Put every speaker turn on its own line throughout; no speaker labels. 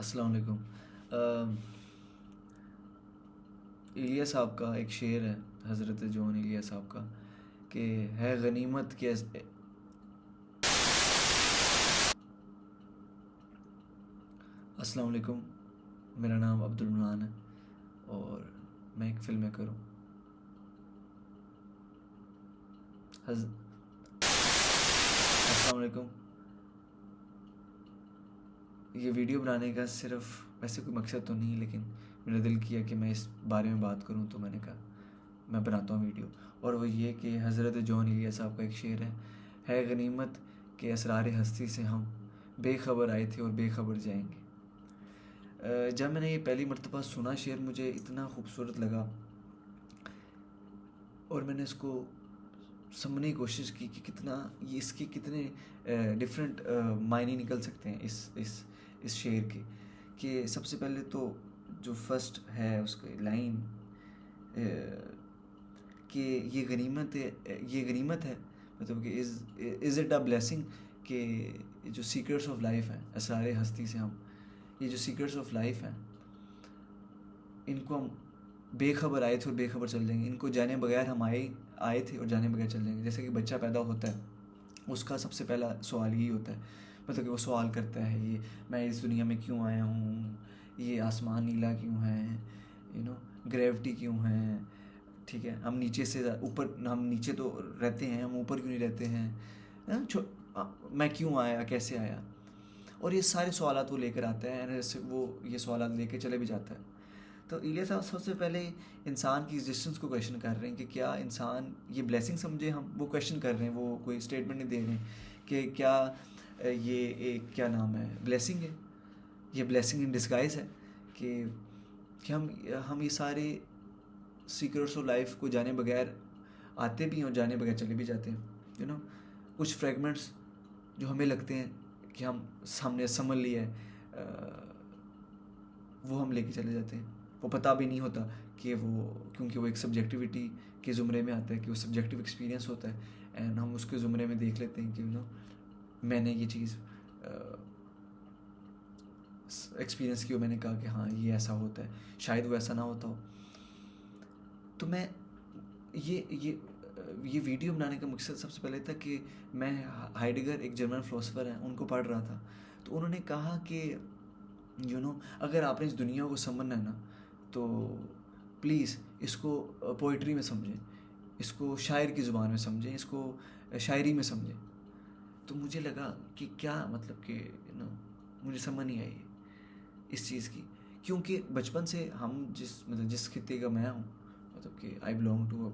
अस्सलाम वालेकुम। इलिया साहब का एक शेर है, हज़रत जॉन इलिया साहब का, कि है गनीमत के अस्सलाम वालेकुम। मेरा नाम अब्दुल मनान है और मैं एक फ़िल्म मेकर हूँ। अस्सलाम वालेकुम। ये वीडियो बनाने का सिर्फ वैसे कोई मकसद तो नहीं, लेकिन मेरा दिल किया कि मैं इस बारे में बात करूं, तो मैंने कहा मैं बनाता हूँ वीडियो। और वो ये कि हज़रत जॉन इलिया साहब का एक शेर है गनीमत के असरार हस्ती से हम बेखबर आए थे और बेखबर जाएंगे। जब मैंने ये पहली मर्तबा सुना शेर, मुझे इतना खूबसूरत लगा और मैंने इसको समझने की कोशिश की कि कितना ये इसके कितने डिफरेंट मायने निकल सकते हैं इस शेर के। कि सबसे पहले तो जो फर्स्ट है उसकी लाइन, कि ये गनीमत है, मतलब कि इज़ इट अ ब्लेसिंग, कि जो सीक्रेट्स ऑफ लाइफ हैं, असरार हस्ती से हम, ये जो सीक्रेट्स ऑफ लाइफ हैं, इनको हम बेखबर आए थे और बेखबर चल जाएंगे। इनको जाने बगैर हम आए थे और जाने बगैर चल जाएंगे। जैसे कि बच्चा पैदा होता है, उसका सबसे पहला सवाल यही होता है, मतलब कि वो सवाल करता है, ये मैं इस दुनिया में क्यों आया हूँ, ये आसमान नीला क्यों है, ग्रेविटी क्यों है, ठीक है, हम नीचे से ऊपर, हम नीचे तो रहते हैं, हम ऊपर क्यों नहीं रहते हैं, मैं क्यों आया, कैसे आया। और ये सारे सवालात वो लेकर आता है, और वो ये सवालात लेके चले भी जाता है। तो इलिया साहब सबसे पहले इंसान की एग्जिस्टेंस को क्वेश्चन कर रहे हैं कि क्या इंसान ये ब्लेसिंग समझे, हम वो क्वेश्चन कर रहे हैं, वो कोई स्टेटमेंट नहीं दे रहे हैं कि क्या ये एक क्या नाम है, ब्लेसिंग है, ये ब्लेसिंग इन डिस्गाइज है, कि हम ये सारे सीक्रेट्स ऑफ लाइफ को जाने बगैर आते भी हैं और जाने बगैर चले भी जाते हैं। कुछ फ्रेगमेंट्स जो हमें लगते हैं कि हम सामने समझ लिया है, वो हम लेके चले जाते हैं। वो पता भी नहीं होता कि वो, क्योंकि वो एक सब्जेक्टिविटी के ज़ुमरे में आता है, कि वो सब्जेक्टिव एक्सपीरियंस होता है, एंड हम उसके ज़ुमरे में देख लेते हैं कि मैंने ये चीज़ एक्सपीरियंस की, और मैंने कहा कि हाँ ये ऐसा होता है, शायद वो ऐसा ना होता हो। तो मैं ये वीडियो बनाने का मकसद सबसे पहले था कि मैं हाइडेगर, एक जर्मन फ़िलोसोफर हैं, उनको पढ़ रहा था। तो उन्होंने कहा कि अगर आपने इस दुनिया को समझना है ना, तो प्लीज़ इसको पोइट्री में समझें, इसको शायर की ज़ुबान में समझें, इसको शायरी में समझें। तो मुझे लगा कि क्या मतलब कि मुझे समझ नहीं आई इस चीज़ की, क्योंकि बचपन से हम जिस खित्ते का मैं हूँ, मतलब कि I belong to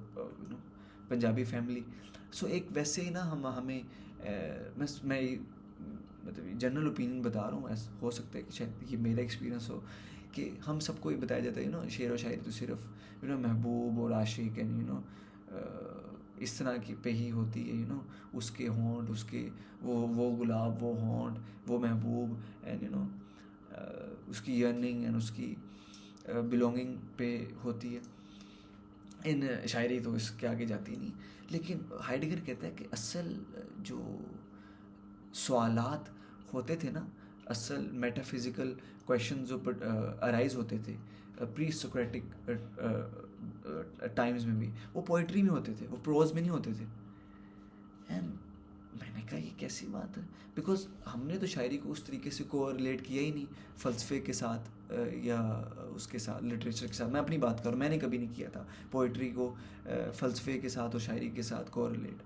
Punjabi family. So एक वैसे ही ना हमें मैं मतलब जनरल ओपिनियन बता रहा हूँ, ऐसा हो सकता है कि शायद ये मेरा एक्सपीरियंस हो, कि हम सबको ये बताया जाता है शेर व शायरी तो सिर्फ महबूब और आशिक एंड इस तरह की पे ही होती है, उसके होंठ, उसके वो गुलाब, वो होंठ, वो महबूब, एंड उसकी यर्निंग एंड उसकी बिलोंगिंग पे होती है। इन शायरी तो इसके आगे जाती नहीं। लेकिन हाइडेगर कहता है कि असल जो सवालात होते थे ना, असल मेटाफिज़िकल क्वेश्चन जो अराइज होते थे प्री सोक्रेटिक टाइम्स में भी, वो पोइट्री में होते थे, वो प्रोज में नहीं होते थे। एंड मैंने कहा ये कैसी बात है, बिकॉज हमने तो शायरी को उस तरीके से कोरिलेट किया ही नहीं फ़लसफ़े के साथ, या उसके साथ, लिटरेचर के साथ। मैं अपनी बात करूँ, मैंने कभी नहीं किया था पोइट्री को फ़लसफ़े के साथ और शायरी के साथ कोरिलेट।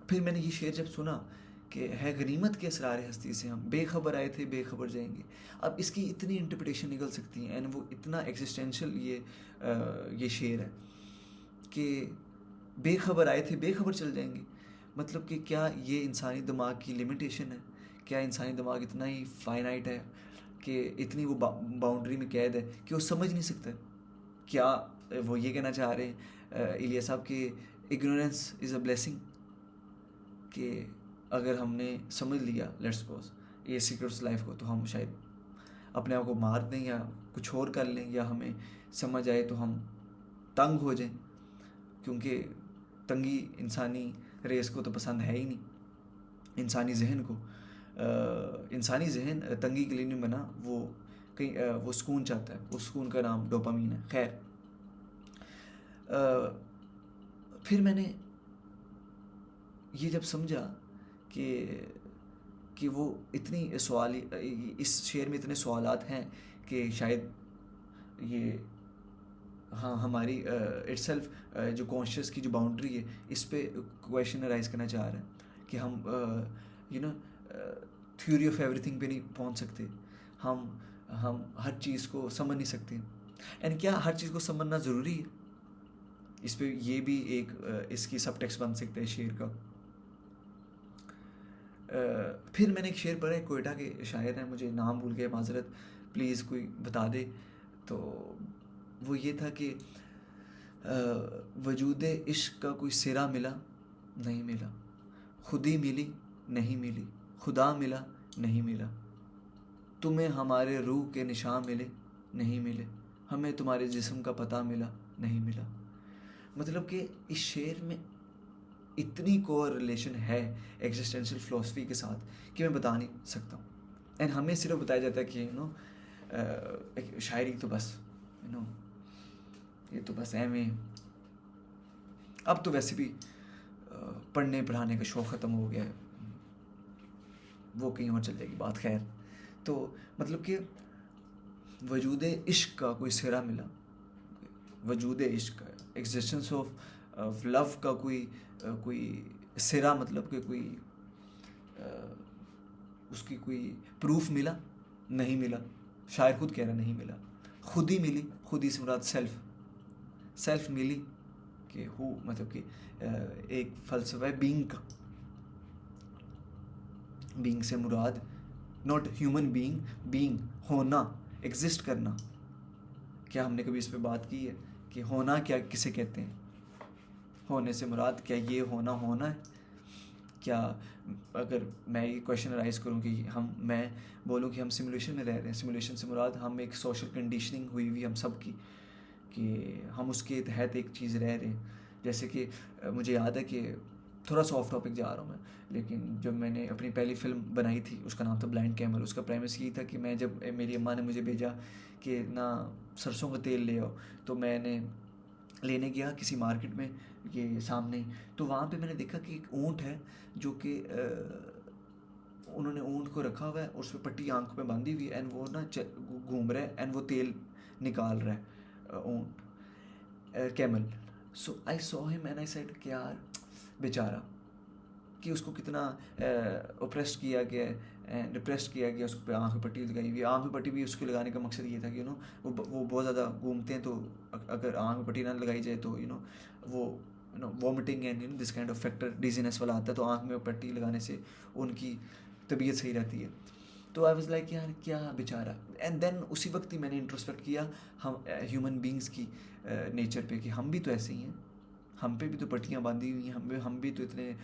फिर मैंने ये शेर जब सुना कि है गनीमत के असरार हस्ती से हम बेखबर आए थे बेखबर जाएंगे, अब इसकी इतनी इंटरप्रिटेशन निकल सकती है, एंड वो इतना एग्जिस्टेंशियल ये शेर है कि बेखबर आए थे बेखबर चल जाएंगे। मतलब कि क्या ये इंसानी दिमाग की लिमिटेशन है? क्या इंसानी दिमाग इतना ही फाइनाइट है कि इतनी वो बाउंड्री में कैद है कि वो समझ नहीं सकता? क्या वो ये कहना चाह रहे हैं इलिया साहब कि इग्नोरेंस इज़ अ ब्लेसिंग, कि अगर हमने समझ लिया, लेट्स सपोज, ये सीक्रेट्स लाइफ को, तो हम शायद अपने आप को मार दें या कुछ और कर लें, या हमें समझ आए तो हम तंग हो जाएं, क्योंकि तंगी इंसानी रेस को तो पसंद है ही नहीं। इंसानी जहन को, इंसानी जहन तंगी के लिए नहीं बना, वो कहीं वो सुकून चाहता है, उस सुकून का नाम डोपामीन है। खैर, फिर मैंने ये जब समझा कि वो इतनी सवाल, इस शेर में इतने सवालात हैं कि शायद ये, हाँ, हमारी इटसेल्फ जो कॉन्शियस की जो बाउंड्री है, इस पे क्वेश्चन राइज करना चाह रहा है कि हम थ्योरी ऑफ एवरीथिंग पे नहीं पहुंच सकते, हम हर चीज़ को समझ नहीं सकते, एंड क्या हर चीज़ को समझना ज़रूरी है? इस पे ये भी एक इसकी सब टेक्स्ट बन सकता है शेर का। फिर मैंने एक शेर पढ़ा है, कोयटा के शायर हैं, मुझे नाम भूल गया, माजरत, प्लीज़ कोई बता दे। तो वो ये था कि वजूद इश्क का कोई सिरा मिला नहीं मिला, खुदी मिली नहीं मिली, खुदा मिला नहीं मिला, तुम्हें हमारे रूह के निशान मिले नहीं मिले, हमें तुम्हारे जिस्म का पता मिला नहीं मिला। मतलब कि इस शेर में इतनी कोर रिलेशन है एग्जिस्टेंशियल फिलोसफी के साथ कि मैं बता नहीं सकता हूँ। एंड हमें सिर्फ बताया जाता है कि शायरी तो बस ये तो बस एवें, अब तो वैसे भी पढ़ने पढ़ाने का शौक़ ख़त्म हो गया है, वो कहीं और चल जाएगी बात। खैर, तो मतलब कि वजूद इश्क का कोई सिरा मिला, वजूद इश्क का, एग्जिस्टेंस ऑफ लव का कोई सिरा, मतलब कि कोई उसकी कोई प्रूफ मिला नहीं मिला। शायर खुद कह रहा नहीं मिला। खुदी मिली, खुदी से मुराद सेल्फ मिली कि हु, मतलब कि एक फ़लसफ़ा है बीइंग का। बीइंग से मुराद नॉट ह्यूमन बीइंग होना, एग्जिस्ट करना। क्या हमने कभी इस पे बात की है कि होना क्या किसे कहते हैं? होने से मुराद क्या ये होना है? क्या अगर मैं ये क्वेश्चन राइज करूँ कि मैं बोलूँ कि हम सिमुलेशन में रह रहे हैं, सिमुलेशन से मुराद हम एक सोशल कंडीशनिंग हुई हुई हम सब की कि हम उसके तहत एक चीज़ रह रहे हैं। जैसे कि मुझे याद है कि थोड़ा सा ऑफ टॉपिक जा रहा हूँ मैं, लेकिन जब मैंने अपनी पहली फ़िल्म बनाई थी, उसका नाम था ब्लाइंड कैमल। उसका प्रेमिस ये था कि मैं, जब मेरी अम्मा ने मुझे भेजा कि ना सरसों का तेल ले आओ, तो मैंने लेने गया किसी मार्केट में, ये सामने, तो वहाँ पे मैंने देखा कि एक ऊँट है जो कि उन्होंने ऊँट को रखा हुआ है, उस पर पट्टी आंखों में बांधी हुई है, एंड वो ना घूम रहा है, एंड वो तेल निकाल रहा है ऊँट, camel. So I saw him and I said कि यार बेचारा, कि उसको कितना ओप्रेस्ड किया गया है, डिप्रेस्ड किया गया, उसको आँख में पट्टी लगाई हुई है। आँख में पट्टी भी उसको लगाने का मकसद ये था कि वो बहुत ज़्यादा घूमते हैं, तो अगर आँख में पट्टी ना लगाई जाए तो वो vomiting and this kind of factor, dizziness वाला आता है, तो आँख में पट्टी लगाने से उनकी तबीयत सही रहती है। तो आई वाज लाइक यार क्या बेचारा। एंड देन उसी वक्त ही मैंने इंट्रोस्पेक्ट किया हम ह्यूमन बींग्स की नेचर पे, कि हम भी तो ऐसे ही हैं, हम पे भी तो पट्टियाँ बांधी हुई हैं, हम भी तो इतने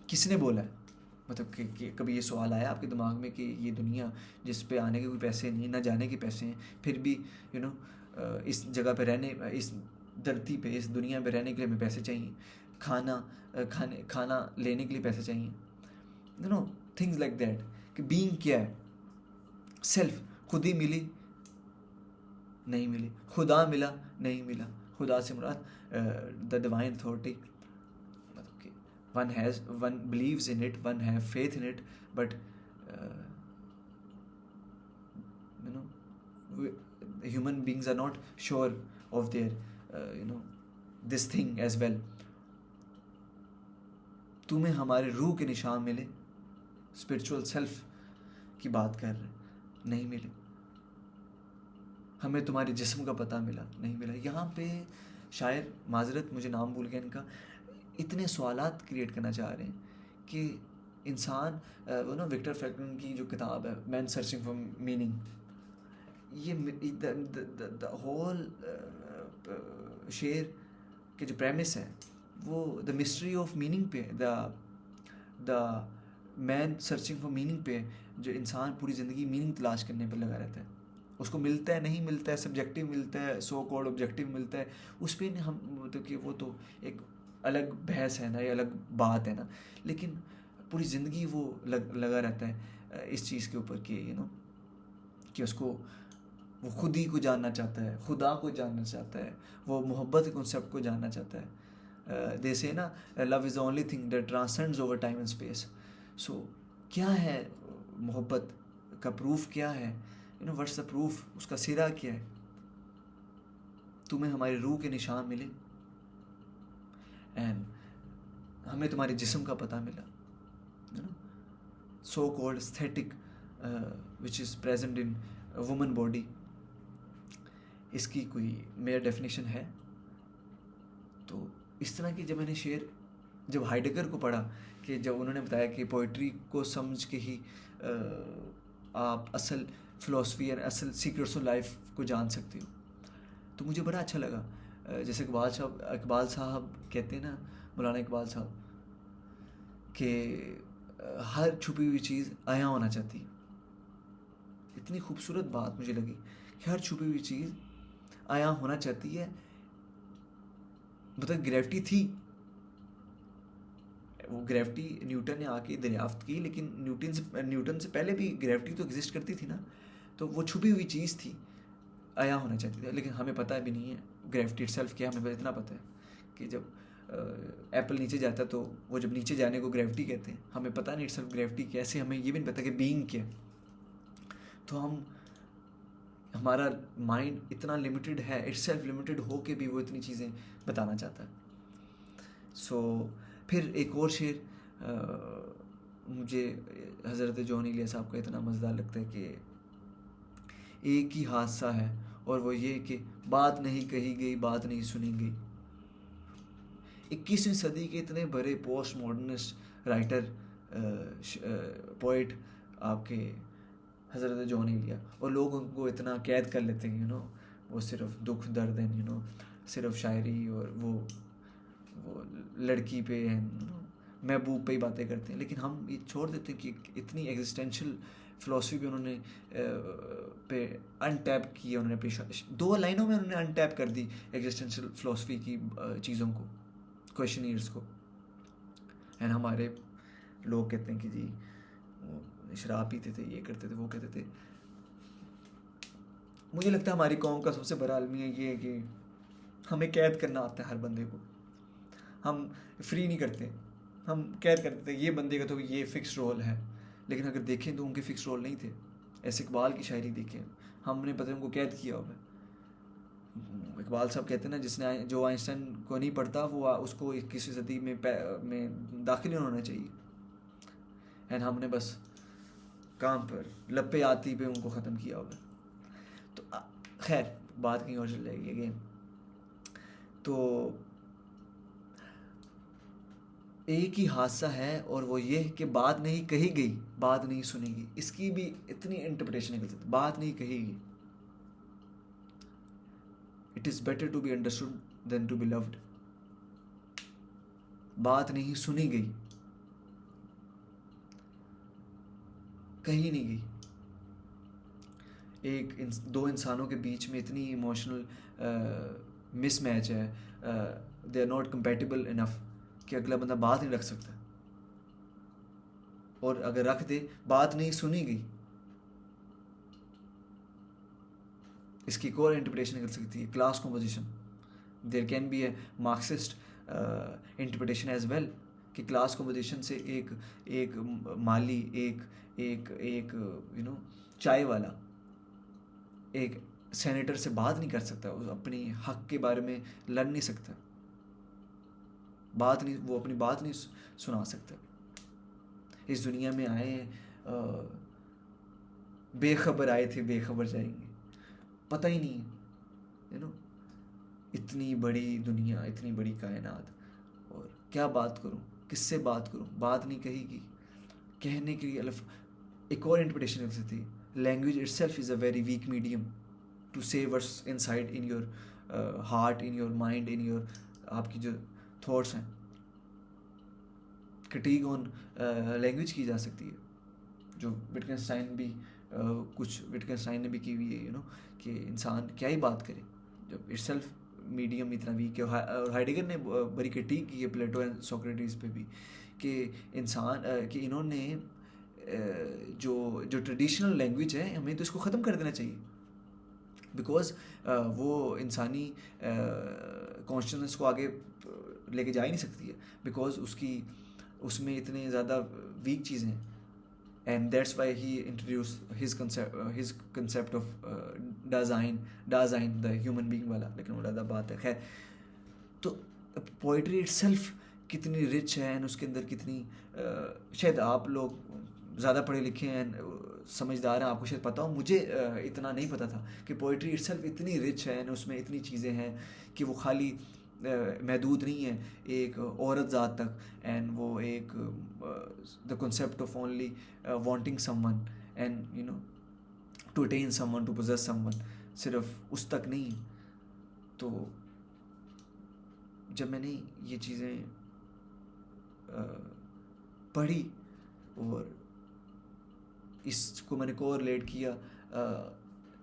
किसने बोला है, मतलब कि कभी ये सवाल आया आपके दिमाग में कि ये दुनिया जिस पे आने के कोई पैसे नहीं, ना जाने के पैसे हैं, फिर भी इस जगह पे रहने, इस धरती पे, इस दुनिया पे रहने के लिए हमें पैसे चाहिए, खाना लेने के लिए पैसे चाहिए, थिंग्स लाइक दैट। कि बीइंग क्या है? सेल्फ। खुदी मिली नहीं मिली, खुदा मिला नहीं मिला। खुदा से मुराद द डिवाइन अथॉरिटी, मतलब कि one believes in it, one have faith in it, but human beings are not sure of their this thing as well. तुम्हें हमारे रूह के निशान मिले, स्पिरिचुअल सेल्फ की बात कर रहे, नहीं मिले, हमें तुम्हारे जिस्म का पता मिला नहीं मिला। यहाँ पे शायर, माजरत मुझे नाम भूल गया इनका, इतने सवालात क्रिएट करना चाह रहे हैं कि इंसान, विक्टर फ्रैंकलिन की जो किताब है मैन सर्चिंग फॉर मीनिंग, ये द होल शेर के जो प्रेमिस है वो द मिस्ट्री ऑफ मीनिंग पे, the man searching for meaning पे, जो इंसान पूरी ज़िंदगी मीनिंग तलाश करने पर लगा रहता है, उसको मिलता है नहीं मिलता है, सब्जेक्टिव मिलता है, सो कॉल्ड ऑब्जेक्टिव मिलता है, उस पर हम, मतलब कि वो तो एक अलग बहस है ना, ये अलग बात है ना, लेकिन पूरी ज़िंदगी वो लगा रहता है इस चीज़ के ऊपर कि कि उसको वो खुद ही को जानना चाहता है, खुदा को जानना चाहता है, वो मोहब्बत के कॉन्सेप्ट को जानना चाहता है। दे से ना, love is the only thing that transcends over time and space. So क्या है मोहब्बत का प्रूफ, क्या है, व्हाट्स द प्रूफ, उसका सिरा क्या है? तुम्हें हमारी रूह के निशान मिले एंड हमें तुम्हारे जिस्म का पता मिला, so called aesthetic which is present in woman body. इसकी कोई मेरा डेफिनेशन है? तो इस तरह की जब मैंने शेर, जब हाइडेगर को पढ़ा, कि जब उन्होंने बताया कि पोइट्री को समझ के ही आप असल फ़िलासफ़ी और असल सीक्रेट्स ऑफ लाइफ को जान सकते हो, तो मुझे बड़ा अच्छा लगा। जैसे इकबाल साहब कहते हैं ना, मौलाना इकबाल साहब, कि हर छुपी हुई चीज़ आया होना चाहती है। इतनी खूबसूरत बात मुझे लगी कि हर छुपी हुई चीज़ आया होना चाहती है। मतलब ग्रेविटी थी, वो ग्रेविटी न्यूटन ने आके दरियाफ्त की, लेकिन न्यूटन से पहले भी ग्रेविटी तो एग्जिस्ट करती थी ना। तो वो छुपी हुई चीज़ थी, आया होना चाहती थी, लेकिन हमें पता भी नहीं है ग्रेविटी इटसेल्फ क्या। हमें इतना पता है कि जब एप्पल नीचे जाता है तो वो जब नीचे जाने को ग्रेविटी कहते हैं, हमें पता नहीं इटसेल्फ ग्रेविटी कैसे, हमें ये भी नहीं पता कि बीइंग क्या। तो हमारा माइंड इतना लिमिटेड है, इटसेल्फ लिमिटेड हो के भी वो इतनी चीज़ें बताना चाहता है। सो फिर एक और शेर मुझे हज़रत जॉन इलिया साहब का इतना मज़ेदार लगता है कि एक ही हादसा है और वो ये कि बात नहीं कही गई, बात नहीं सुनी गई। 21वीं सदी के इतने बड़े पोस्ट मॉडर्निस्ट राइटर, पोइट आपके हज़रत जॉन इलिया, और लोग उनको इतना कैद कर लेते हैं, वो सिर्फ दुख दर्द है, सिर्फ शायरी और वो लड़की पे महबूब पे ही बातें करते हैं। लेकिन हम ये छोड़ देते हैं कि इतनी एग्जिस्टेंशियल फ़िलासफ़ी भी उन्होंने पे अनटैप की है। उन्होंने अपनी 2 लाइनों में उन्होंने अनटैप कर दी एग्जिस्टेंशियल फ़िलासफ़ी की चीज़ों को, क्वेश्चनियर्स को। एंड हमारे लोग कहते हैं कि जी वो शराब पीते थे, ये करते थे, वो कहते थे। मुझे लगता है हमारी कौम का सबसे बड़ा अलमिया ये है कि हमें कैद करना आता है हर बंदे को। हम फ्री नहीं करते, हम कैद कर देते, ये बंदे का तो ये फ़िक्स रोल है। लेकिन अगर देखें तो उनके फ़िक्स रोल नहीं थे। ऐसे इकबाल की शायरी देखें, हमने पता उनको कैद किया हुआ है। इकबाल साहब कहते हैं ना, जो आइंस्टाइन को नहीं पढ़ता वो उसको 21वीं सदी में दाखिल होना चाहिए। एंड हमने बस काम पर लपे आती पे उनको ख़त्म किया हुआ है। तो खैर बात कहीं और चल जाएगी अगेन। तो एक ही हादसा है और वो ये कि बात नहीं कही गई, बात नहीं सुनेगी। इसकी भी इतनी इंटरप्रिटेशन निकल सकती, बात नहीं कहेगी। It is better to be understood than to be loved. बात नहीं सुनी गई, कही नहीं गई। दो इंसानों के बीच में इतनी इमोशनल मिसमैच है, they are not compatible enough कि अगला बंदा बात नहीं रख सकता, और अगर रख दे बात नहीं सुनी गई। इसकी एक और इंटरप्रिटेशन निकल सकती है, class composition. There can be a Marxist interpretation as well, कि क्लास कॉम्पोजिशन से एक माली, एक चाय वाला एक सेनेटर से बात नहीं कर सकता, वो अपनी हक के बारे में लड़ नहीं सकता, वो अपनी बात नहीं सुना सकता। इस दुनिया में आए बेखबर आए थे, बेखबर जाएंगे, पता ही नहीं है। इतनी बड़ी दुनिया, इतनी बड़ी कायनात, और क्या बात करूं, किससे बात करूं, बात नहीं कहेगी। कहने के लिए एक और इंटरप्रिटेशन हो सकती है, language itself is a very weak medium to say what's inside in your heart, in your mind, in your आपकी जो थॉट्स हैं। क्रिटिक ऑन लैंग्वेज की जा सकती है, जो विटगेनस्टाइन ने भी की हुई है, कि इंसान क्या ही बात करे जब इटसेल्फ मीडियम इतना वीक है। और हाइडेगर ने बड़ी क्रिटिक की है प्लेटो एंड सोक्रेटिस पे भी, कि इंसान कि इन्होंने जो जो ट्रेडिशनल लैंग्वेज है हमें तो इसको ख़त्म कर देना चाहिए, बिकॉज वो इंसानी कॉन्शियसनेस को आगे लेके जा ही नहीं सकती है, बिकॉज उसमें इतने ज़्यादा वीक चीज़ें हैं। And that's why he introduce his concept of Dasein the human being वाला, लेकिन वो ज़्यादा बात है। खैर, तो पोइट्री इटसेल्फ कितनी रिच है एंड उसके अंदर कितनी शायद आप लोग ज़्यादा पढ़े लिखे हैं, समझदार हैं, आपको शायद पता हो, मुझे इतना नहीं पता था कि पोइट्री इटसेल्फ इतनी रिच है एंड उसमें इतनी चीज़ें हैं कि वो खाली महदूद नहीं है एक औरत ज़ात तक, एंड वो एक the concept of only wanting someone and to attain someone, to possess someone, सिर्फ उस तक नहीं। तो जब मैंने ये चीज़ें पढ़ी और इसको मैंने कोरिलेट किया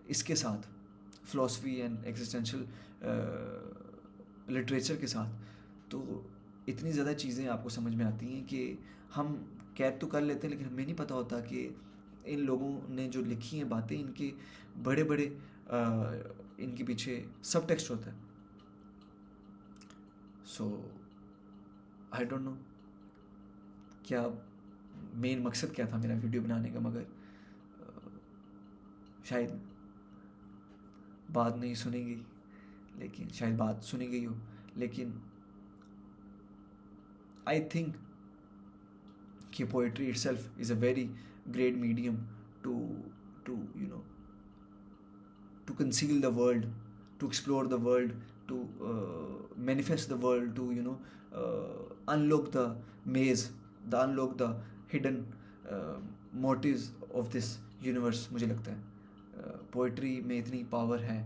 इसके साथ, फ़िलासफ़ी एंड एग्जिस्टेंशियल लिटरेचर के साथ, तो इतनी ज़्यादा चीज़ें आपको समझ में आती हैं कि हम कैद तो कर लेते हैं, लेकिन हमें नहीं पता होता कि इन लोगों ने जो लिखी हैं बातें, इनके बड़े बड़े इनके पीछे सब टेक्स्ट होता है। सो आई डोंट नो क्या मेन मकसद क्या था मेरा वीडियो बनाने का, मगर शायद बात नहीं सुनेगी, लेकिन शायद बात सुनी गई हो, लेकिन आई थिंक कि poetry itself is a very great medium to to to conceal the world, to explore the world, to manifest the world, to unlock the maze, unlock the hidden motives of this universe। मुझे लगता है poetry में इतनी power है,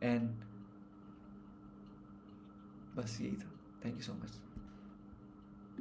and बस यही था। Thank you so much.